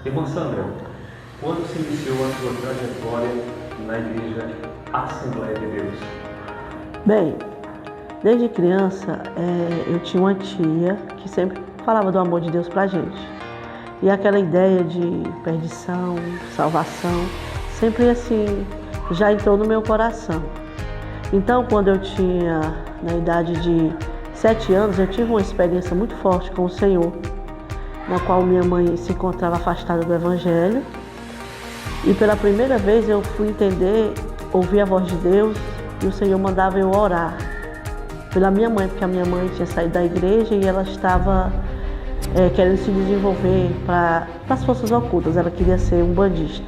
Irmã Sandra, quando se iniciou a sua trajetória na Igreja Assembleia de Deus? Bem, desde criança eu tinha uma tia que sempre falava do amor de Deus pra gente. E aquela ideia de perdição, salvação, sempre assim, já entrou no meu coração. Então, quando eu tinha, na idade de 7 anos, eu tive uma experiência muito forte com o Senhor, na qual minha mãe se encontrava afastada do Evangelho. E pela primeira vez eu fui entender, ouvir a voz de Deus, e o Senhor mandava eu orar pela minha mãe, porque a minha mãe tinha saído da igreja e ela estava querendo se desenvolver para as forças ocultas, ela queria ser um bandista.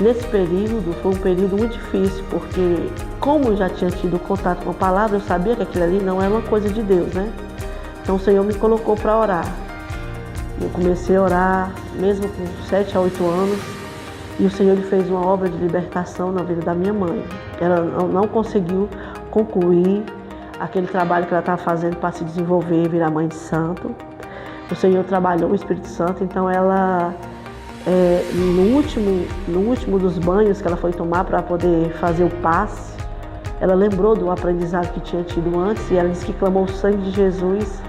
Nesse período, foi um período muito difícil, porque como eu já tinha tido contato com a palavra, eu sabia que aquilo ali não era uma coisa de Deus, né? Então o Senhor me colocou para orar. Eu comecei a orar, mesmo com 7 a 8 anos, e o Senhor fez uma obra de libertação na vida da minha mãe. Ela não conseguiu concluir aquele trabalho que ela estava fazendo para se desenvolver e virar mãe de santo. O Senhor trabalhou o Espírito Santo, então ela, no último dos banhos que ela foi tomar para poder fazer o passe, ela lembrou do aprendizado que tinha tido antes e ela disse que clamou o sangue de Jesus.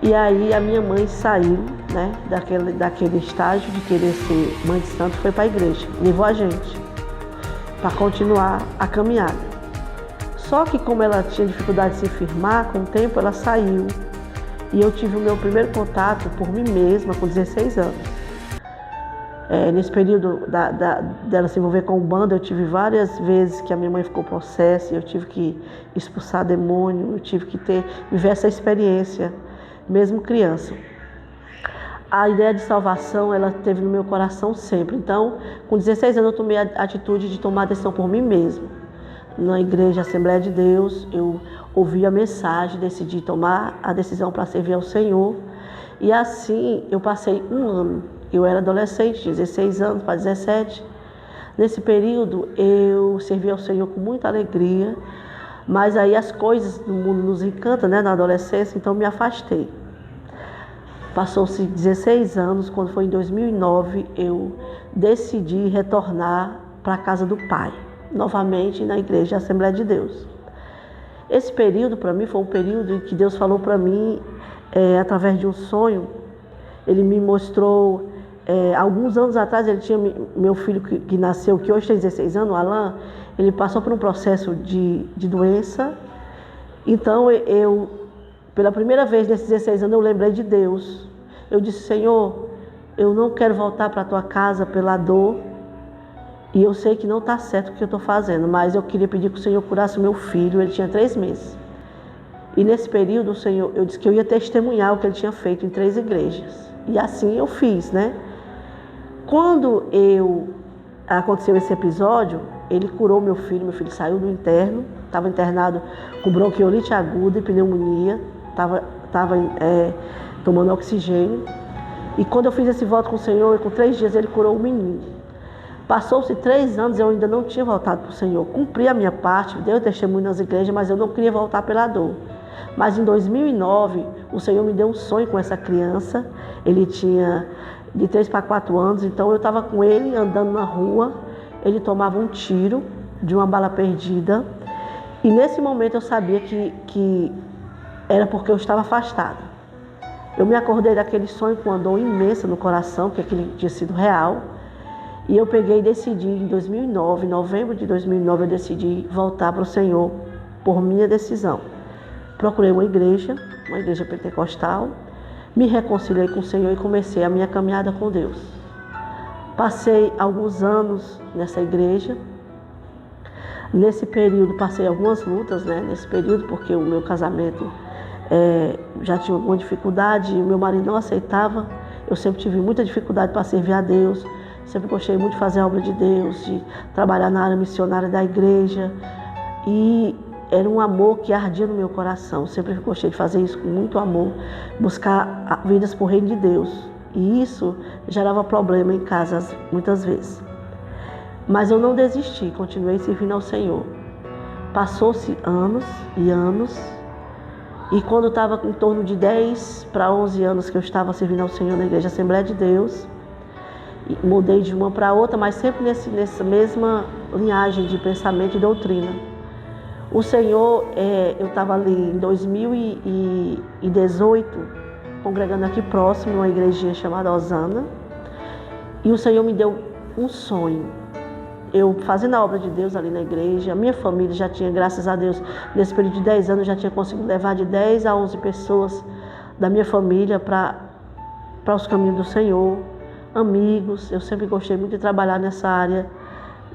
E aí a minha mãe saiu, né, daquele estágio de querer ser mãe de santo, foi para a igreja, levou a gente para continuar a caminhada. Só que como ela tinha dificuldade de se firmar, com o tempo ela saiu. E eu tive o meu primeiro contato por mim mesma com 16 anos. Nesse período dela se envolver com o bando, eu tive várias vezes que a minha mãe ficou possessa, eu tive que expulsar demônio, eu tive que viver essa experiência, mesmo criança. A ideia de salvação, ela teve no meu coração sempre. Então, com 16 anos, eu tomei a atitude de tomar a decisão por mim mesma. Na Igreja Assembleia de Deus, eu ouvi a mensagem, decidi tomar a decisão para servir ao Senhor. E assim, eu passei um ano. Eu era adolescente, 16 anos para 17. Nesse período, eu servi ao Senhor com muita alegria. Mas aí as coisas do mundo nos encantam, né, na adolescência, então me afastei. Passou-se 16 anos, quando foi em 2009, eu decidi retornar para a casa do Pai, novamente na Igreja Assembleia de Deus. Esse período para mim foi um período em que Deus falou para mim, através de um sonho. Ele me mostrou, alguns anos atrás, ele tinha meu filho que nasceu, que hoje tem 16 anos, o Alan, ele passou por um processo de doença. Então pela primeira vez nesses 16 anos, eu lembrei de Deus. Eu disse: Senhor, eu não quero voltar para a tua casa pela dor. E eu sei que não está certo o que eu estou fazendo, mas eu queria pedir que o Senhor curasse o meu filho. Ele tinha 3 meses. E nesse período, o Senhor, eu disse que eu ia testemunhar o que ele tinha feito em 3 igrejas. E assim eu fiz, né? Quando aconteceu esse episódio, ele curou meu filho saiu do interno, estava internado com bronquiolite aguda e pneumonia, estava tomando oxigênio. E quando eu fiz esse voto com o Senhor, com 3 dias ele curou o menino. Passou-se 3 anos, eu ainda não tinha voltado para o Senhor. Cumpri a minha parte, dei o testemunho nas igrejas, mas eu não queria voltar pela dor. Mas em 2009, o Senhor me deu um sonho com essa criança. Ele tinha de 3 para 4 anos, então eu estava com ele andando na rua. Ele tomava um tiro de uma bala perdida. E nesse momento eu sabia que era porque eu estava afastada. Eu me acordei daquele sonho com uma dor imensa no coração, que aquele tinha sido real. E eu peguei e decidi em 2009, em novembro de 2009, eu decidi voltar para o Senhor por minha decisão. Procurei uma igreja pentecostal, me reconciliei com o Senhor e comecei a minha caminhada com Deus. Passei alguns anos nessa igreja. Nesse período passei algumas lutas, né? Nesse período, porque o meu casamento já tinha alguma dificuldade, e meu marido não aceitava. Eu sempre tive muita dificuldade para servir a Deus. Sempre gostei muito de fazer a obra de Deus, de trabalhar na área missionária da igreja. E era um amor que ardia no meu coração. Sempre gostei de fazer isso com muito amor, buscar vidas para o reino de Deus. E isso gerava problema em casa muitas vezes. Mas eu não desisti, continuei servindo ao Senhor. Passou-se anos e anos. E quando estava em torno de 10 para 11 anos que eu estava servindo ao Senhor na Igreja Assembleia de Deus, E mudei de uma para outra, mas sempre nessa mesma linhagem de pensamento e doutrina. O Senhor, eu estava ali em 2018, congregando aqui próximo, numa igrejinha chamada Osana, e o Senhor me deu um sonho. Eu fazendo a obra de Deus ali na igreja, a minha família já tinha, graças a Deus, nesse período de 10 anos, já tinha conseguido levar de 10 a 11 pessoas da minha família para os caminhos do Senhor, amigos. Eu sempre gostei muito de trabalhar nessa área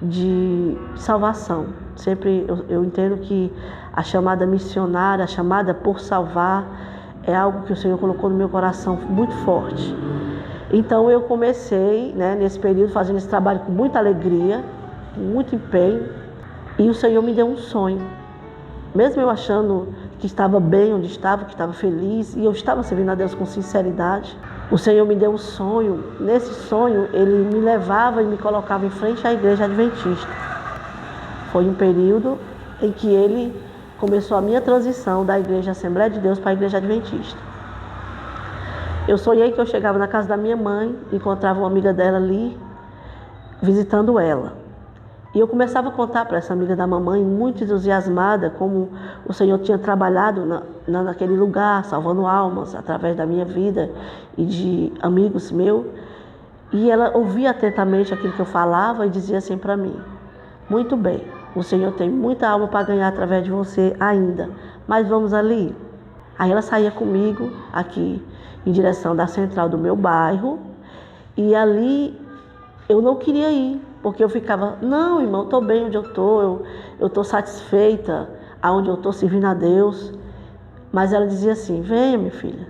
de salvação. Sempre eu entendo que a chamada missionária, a chamada por salvar, é algo que o Senhor colocou no meu coração muito forte. Então eu comecei, nesse período, fazendo esse trabalho com muita alegria, com muito empenho, e o Senhor me deu um sonho. Mesmo eu achando que estava bem onde estava, que estava feliz, e eu estava servindo a Deus com sinceridade, o Senhor me deu um sonho. Nesse sonho, Ele me levava e me colocava em frente à igreja adventista. Foi um período em que Ele começou a minha transição da igreja Assembleia de Deus para a igreja adventista. Eu sonhei que eu chegava na casa da minha mãe, encontrava uma amiga dela ali, visitando ela. E eu começava a contar para essa amiga da mamãe, muito entusiasmada, como o Senhor tinha trabalhado naquele lugar, salvando almas, através da minha vida e de amigos meus. E ela ouvia atentamente aquilo que eu falava e dizia assim para mim: muito bem, o Senhor tem muita alma para ganhar através de você ainda, mas vamos ali. Aí ela saía comigo aqui em direção da central do meu bairro, e ali eu não queria ir, porque eu ficava, não, irmão, eu estou bem onde eu estou satisfeita aonde eu estou servindo a Deus. Mas ela dizia assim: venha, minha filha.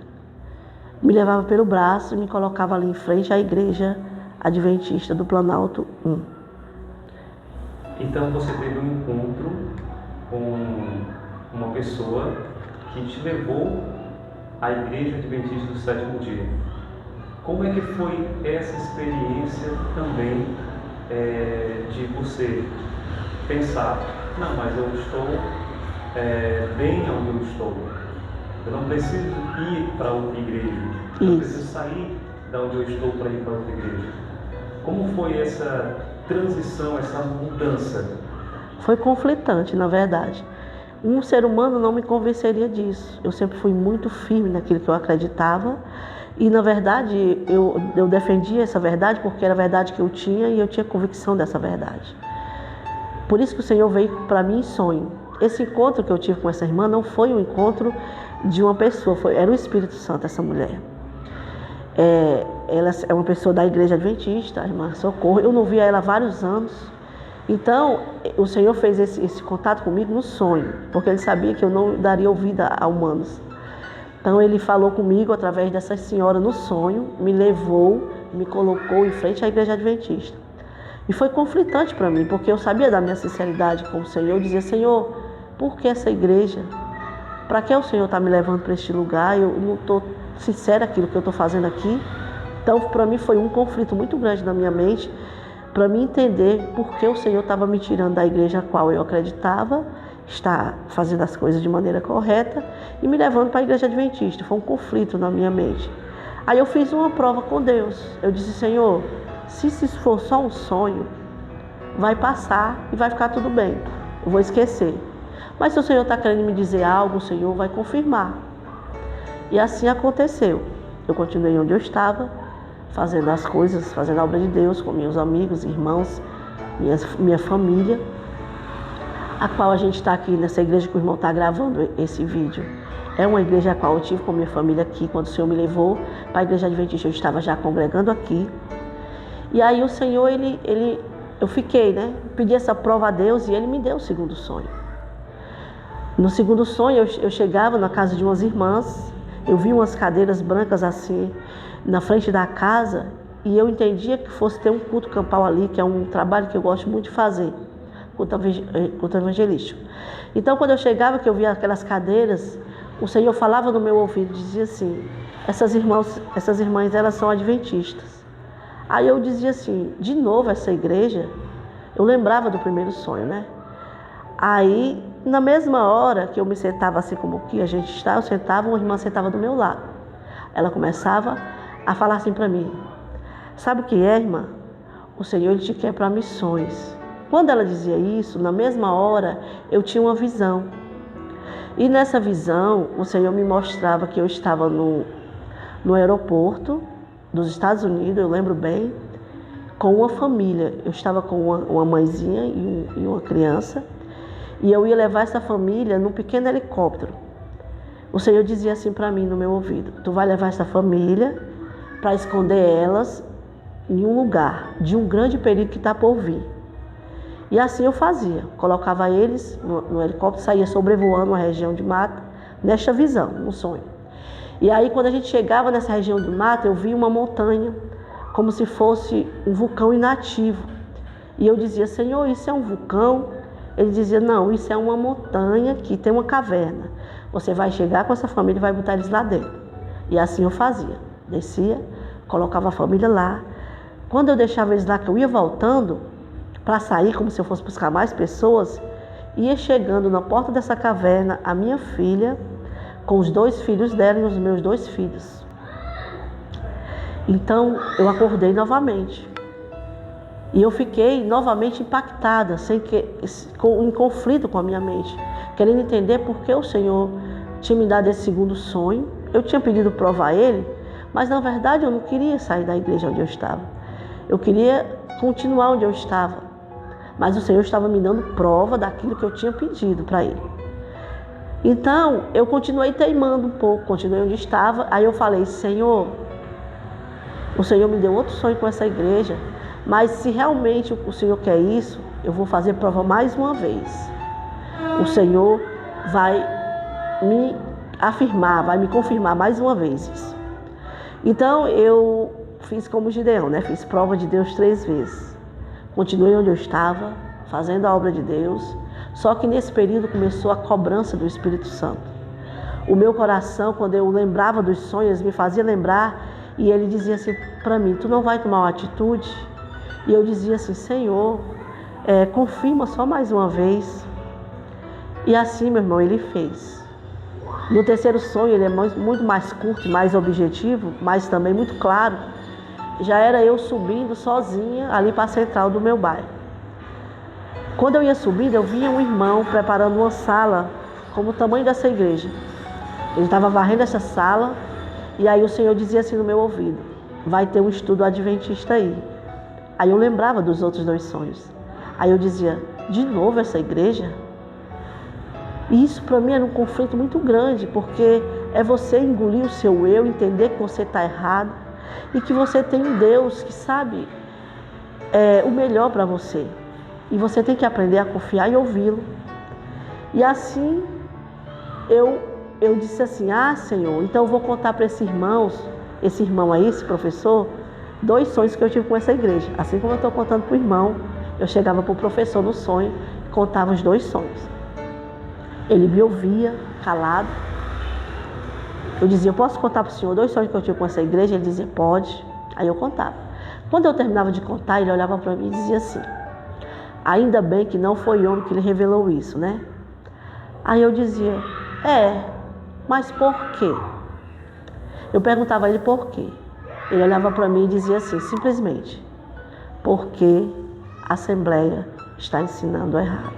Me levava pelo braço e me colocava ali em frente à igreja adventista do Planalto 1. Então você teve um encontro com uma pessoa que te levou à igreja adventista do sétimo dia. Como é que foi essa experiência também de você pensar, não, mas eu estou bem onde eu estou. Eu não preciso ir para outra igreja. Eu não preciso sair da onde eu estou para ir para outra igreja. Como foi essa transição, essa mudança? Foi conflitante, na verdade. Um ser humano não me convenceria disso. Eu sempre fui muito firme naquilo que eu acreditava. E, na verdade, eu defendia essa verdade porque era a verdade que eu tinha e eu tinha convicção dessa verdade. Por isso que o Senhor veio para mim em sonho. Esse encontro que eu tive com essa irmã não foi um encontro de uma pessoa, era o Espírito Santo, essa mulher. Ela é uma pessoa da igreja adventista, a irmã Socorro. Eu não via ela há vários anos. Então, o Senhor fez esse contato comigo no sonho, porque Ele sabia que eu não daria ouvida a humanos. Então Ele falou comigo através dessa senhora no sonho, me levou, me colocou em frente à igreja adventista. E foi conflitante para mim, porque eu sabia da minha sinceridade com o Senhor. Eu dizia: Senhor, por que essa igreja? Para que o Senhor está me levando para este lugar? Eu não estou sincera naquilo que eu estou fazendo aqui. Então, para mim foi um conflito muito grande na minha mente, para mim entender por que o Senhor estava me tirando da igreja a qual eu acreditava estar fazendo as coisas de maneira correta e me levando para a igreja adventista. Foi um conflito na minha mente. Aí eu fiz uma prova com Deus. Eu disse: Senhor, se isso for só um sonho, vai passar e vai ficar tudo bem. Eu vou esquecer. Mas se o Senhor está querendo me dizer algo, o Senhor vai confirmar. E assim aconteceu. Eu continuei onde eu estava, fazendo as coisas, fazendo a obra de Deus com meus amigos, irmãos, minha família, a qual a gente está aqui nessa igreja que o irmão está gravando esse vídeo. É uma igreja a qual eu tive com minha família aqui, quando o Senhor me levou para a igreja adventista. Eu estava já congregando aqui. E aí o Senhor, eu fiquei, pedi essa prova a Deus e Ele me deu o segundo sonho. No segundo sonho, eu chegava na casa de umas irmãs, eu vi umas cadeiras brancas assim, na frente da casa, e eu entendia que fosse ter um culto campal ali, que é um trabalho que eu gosto muito de fazer, culto evangelístico. Então, quando eu chegava, que eu via aquelas cadeiras, o Senhor falava no meu ouvido, dizia assim: essas irmãs, elas são adventistas. Aí eu dizia assim: de novo essa igreja? Eu lembrava do primeiro sonho, Aí, na mesma hora que eu me sentava assim como que a gente está, eu sentava, uma irmã sentava do meu lado. Ela começava a falar assim para mim: sabe o que é, irmã? o Senhor Ele te quer para missões. Quando ela dizia isso, na mesma hora, eu tinha uma visão. E nessa visão, o Senhor me mostrava que eu estava no aeroporto dos Estados Unidos, eu lembro bem, com uma família. Eu estava com uma mãezinha e uma criança, e eu ia levar essa família num pequeno helicóptero. O Senhor dizia assim para mim no meu ouvido: tu vai levar essa família para esconder elas em um lugar de um grande perigo que está por vir. E assim eu fazia, colocava eles no helicóptero, saía sobrevoando uma região de mata, nesta visão, no sonho. E aí quando a gente chegava nessa região de mata, eu via uma montanha, como se fosse um vulcão inativo. E eu dizia: Senhor, isso é um vulcão? Ele dizia: não, isso é uma montanha que tem uma caverna. Você vai chegar com essa família e vai botar eles lá dentro. E assim eu fazia, descia, colocava a família lá. Quando eu deixava eles lá, que eu ia voltando para sair, como se eu fosse buscar mais pessoas, ia chegando na porta dessa caverna a minha filha, com os 2 filhos dela e os meus 2 filhos. Então eu acordei novamente. E eu fiquei novamente impactada, em conflito com a minha mente, querendo entender por que o Senhor tinha me dado esse segundo sonho. Eu tinha pedido prova a Ele, mas na verdade eu não queria sair da igreja onde eu estava. Eu queria continuar onde eu estava. Mas o Senhor estava me dando prova daquilo que eu tinha pedido para Ele. Então, eu continuei teimando um pouco, continuei onde estava. Aí eu falei: Senhor, o Senhor me deu outro sonho com essa igreja, mas se realmente o Senhor quer isso, eu vou fazer prova mais uma vez. O Senhor vai me afirmar, vai me confirmar mais uma vez isso. Então, eu fiz como Gideão, né? Fiz prova de Deus 3 vezes. Continuei onde eu estava, fazendo a obra de Deus. Só que nesse período começou a cobrança do Espírito Santo. O meu coração, quando eu lembrava dos sonhos, me fazia lembrar, e ele dizia assim para mim: tu não vai tomar uma atitude? E eu dizia assim: Senhor, confirma só mais uma vez. E assim, meu irmão, ele fez. No terceiro sonho, ele é muito mais curto, mais objetivo, mas também muito claro. Já era eu subindo sozinha ali para a central do meu bairro. Quando eu ia subindo, eu via um irmão preparando uma sala como o tamanho dessa igreja. Ele estava varrendo essa sala, e aí o Senhor dizia assim no meu ouvido: vai ter um estudo adventista aí. Aí eu lembrava dos outros 2 sonhos. Aí eu dizia: de novo essa igreja? E isso para mim era um conflito muito grande, porque é você engolir o seu eu, entender que você está errado e que você tem um Deus que sabe o melhor para você. E você tem que aprender a confiar e ouvi-lo. E assim eu disse assim: ah, Senhor, então eu vou contar para esse irmão aí, esse professor, 2 sonhos que eu tive com essa igreja. Assim como eu estou contando para o irmão, eu chegava para o professor no sonho e contava os 2 sonhos. Ele me ouvia, calado. Eu dizia: eu posso contar para o senhor 2 sonhos que eu tive com essa igreja? Ele dizia: pode. Aí eu contava. Quando eu terminava de contar, ele olhava para mim e dizia assim: ainda bem que não foi homem que lhe revelou isso, né? Aí eu dizia: mas por quê? Eu perguntava a ele por quê. Ele olhava para mim e dizia assim, simplesmente: porque a Assembleia está ensinando errado.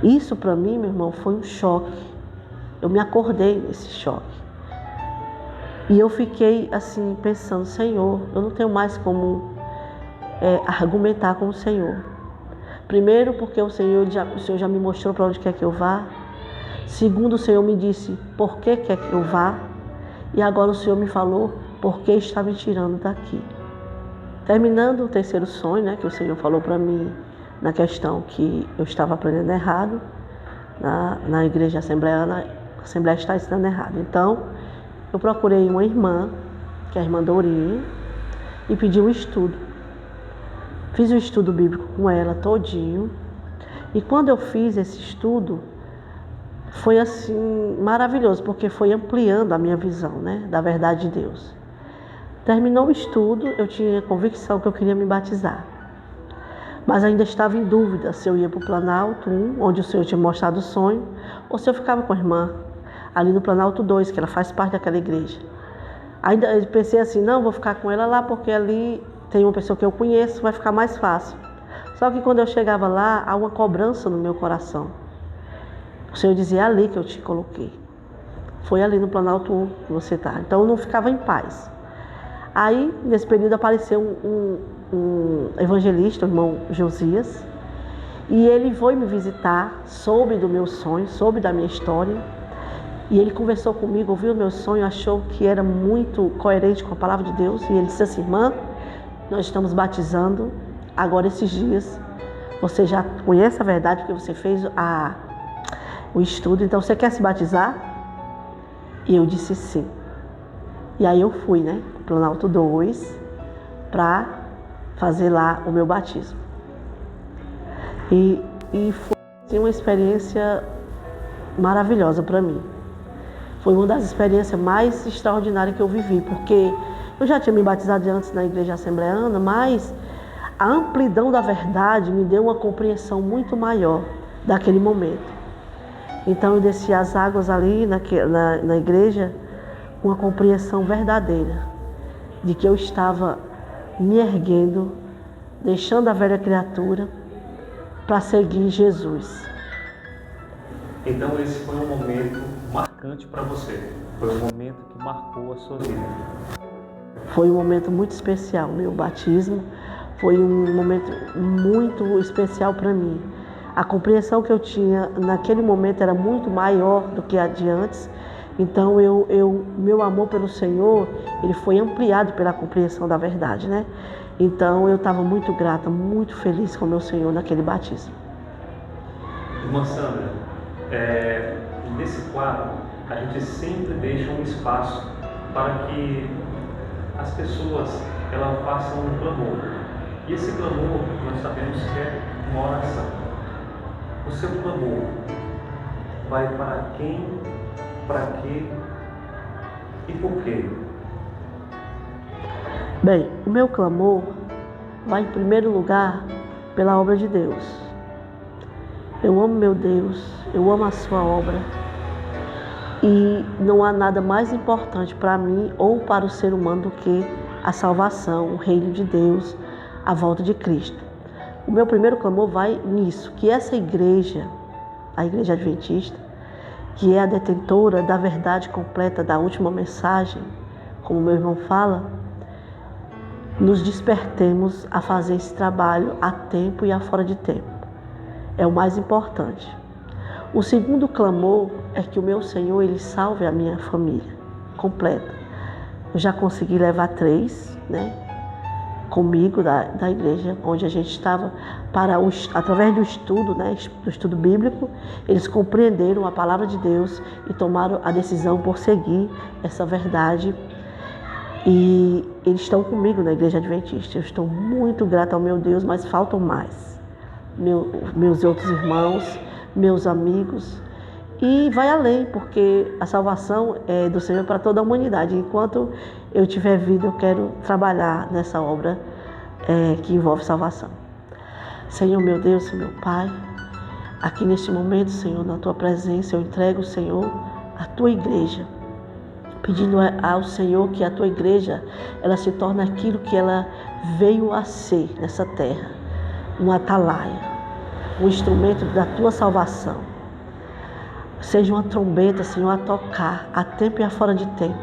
Isso para mim, meu irmão, foi um choque. Eu me acordei nesse choque. E eu fiquei assim, pensando: Senhor, eu não tenho mais como argumentar com o Senhor. Primeiro, porque o Senhor já me mostrou para onde quer que eu vá. Segundo, o Senhor me disse por que quer que eu vá. E agora o Senhor me falou por que está me tirando daqui. Terminando o terceiro sonho, né, que o Senhor falou para mim na questão que eu estava aprendendo errado, na igreja assembleana, a Assembleia está ensinando errado. Então, eu procurei uma irmã, que é a irmã Dorinha, e pedi um estudo. Fiz o estudo bíblico com ela todinho. E quando eu fiz esse estudo, foi assim maravilhoso, porque foi ampliando a minha visão, né, da verdade de Deus. Terminou o estudo, eu tinha convicção que eu queria me batizar. Mas ainda estava em dúvida se eu ia para o Planalto 1, onde o Senhor tinha mostrado o sonho, ou se eu ficava com a irmã, ali no Planalto 2, que ela faz parte daquela igreja. Ainda eu pensei assim: não, vou ficar com ela lá, porque ali tem uma pessoa que eu conheço, vai ficar mais fácil. Só que quando eu chegava lá, há uma cobrança no meu coração. O Senhor dizia, é ali que eu te coloquei. Foi ali no Planalto 1 que você está. Então eu não ficava em paz. Aí, nesse período, apareceu um evangelista, o irmão Josias, e ele foi me visitar, soube do meu sonho, soube da minha história, e ele conversou comigo, ouviu o meu sonho, achou que era muito coerente com a palavra de Deus, e ele disse assim, irmã, nós estamos batizando agora esses dias, você já conhece a verdade porque você fez o estudo, então você quer se batizar? E eu disse sim. E aí eu fui, né, Planalto 2, para fazer lá o meu batismo. E foi assim, uma experiência maravilhosa para mim. Foi uma das experiências mais extraordinárias que eu vivi, porque eu já tinha me batizado antes na igreja assembleana, mas a amplidão da verdade me deu uma compreensão muito maior daquele momento. Então eu desci as águas ali na igreja com uma compreensão verdadeira de que eu estava me erguendo, deixando a velha criatura para seguir Jesus. Então esse foi um momento marcante para você, foi um momento que marcou a sua vida. Foi um momento muito especial, meu batismo foi um momento muito especial para mim. A compreensão que eu tinha naquele momento era muito maior do que a de antes. Então meu amor pelo Senhor, ele foi ampliado pela compreensão da verdade, né? Então eu estava muito grata, muito feliz com o meu Senhor naquele batismo. Irmã Sandra, nesse quadro a gente sempre deixa um espaço para que as pessoas elas façam um clamor. E esse clamor nós sabemos que é uma oração. O seu clamor vai para quem, para quê e por quê? Bem, o meu clamor vai em primeiro lugar pela obra de Deus. Eu amo meu Deus, eu amo a sua obra. E não há nada mais importante para mim ou para o ser humano do que a salvação, o reino de Deus, a volta de Cristo. O meu primeiro clamor vai nisso, que essa igreja, a Igreja Adventista, que é a detentora da verdade completa da última mensagem, como meu irmão fala, nos despertemos a fazer esse trabalho a tempo e a fora de tempo. É o mais importante. O segundo clamor é que o meu Senhor, Ele salve a minha família completa. Eu já consegui levar 3, né, comigo da igreja onde a gente estava, através do estudo, né, do estudo bíblico, eles compreenderam a palavra de Deus e tomaram a decisão por seguir essa verdade. E eles estão comigo na Igreja Adventista. Eu estou muito grata ao meu Deus, mas faltam mais. Meus outros irmãos, meus amigos. E vai além, porque a salvação é do Senhor para toda a humanidade. Enquanto eu tiver vida, eu quero trabalhar nessa obra que envolve salvação. Senhor, meu Deus, meu Pai, aqui neste momento, Senhor, na Tua presença, eu entrego, Senhor, a Tua igreja, pedindo ao Senhor que a Tua igreja, ela se torne aquilo que ela veio a ser nessa terra, uma atalaia, um instrumento da Tua salvação. Seja uma trombeta, Senhor, a tocar a tempo e a fora de tempo,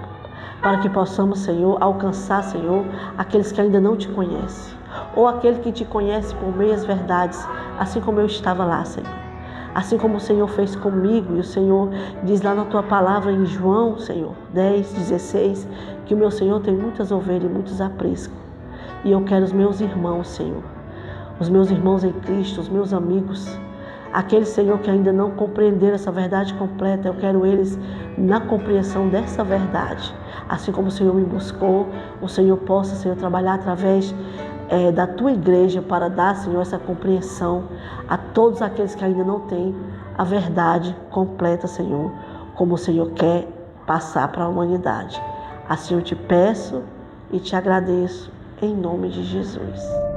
para que possamos, Senhor, alcançar, Senhor, aqueles que ainda não Te conhecem, ou aquele que Te conhece por meias verdades, assim como eu estava lá, Senhor. Assim como o Senhor fez comigo, e o Senhor diz lá na Tua palavra em João, Senhor, 10:16, que o meu Senhor tem muitas ovelhas e muitos apriscos. E eu quero os meus irmãos, Senhor, os meus irmãos em Cristo, os meus amigos, aqueles, Senhor, que ainda não compreenderam essa verdade completa, eu quero eles na compreensão dessa verdade. Assim como o Senhor me buscou, o Senhor possa, Senhor, trabalhar através da Tua igreja para dar, Senhor, essa compreensão a todos aqueles que ainda não têm a verdade completa, Senhor, como o Senhor quer passar para a humanidade. Assim eu Te peço e Te agradeço, em nome de Jesus.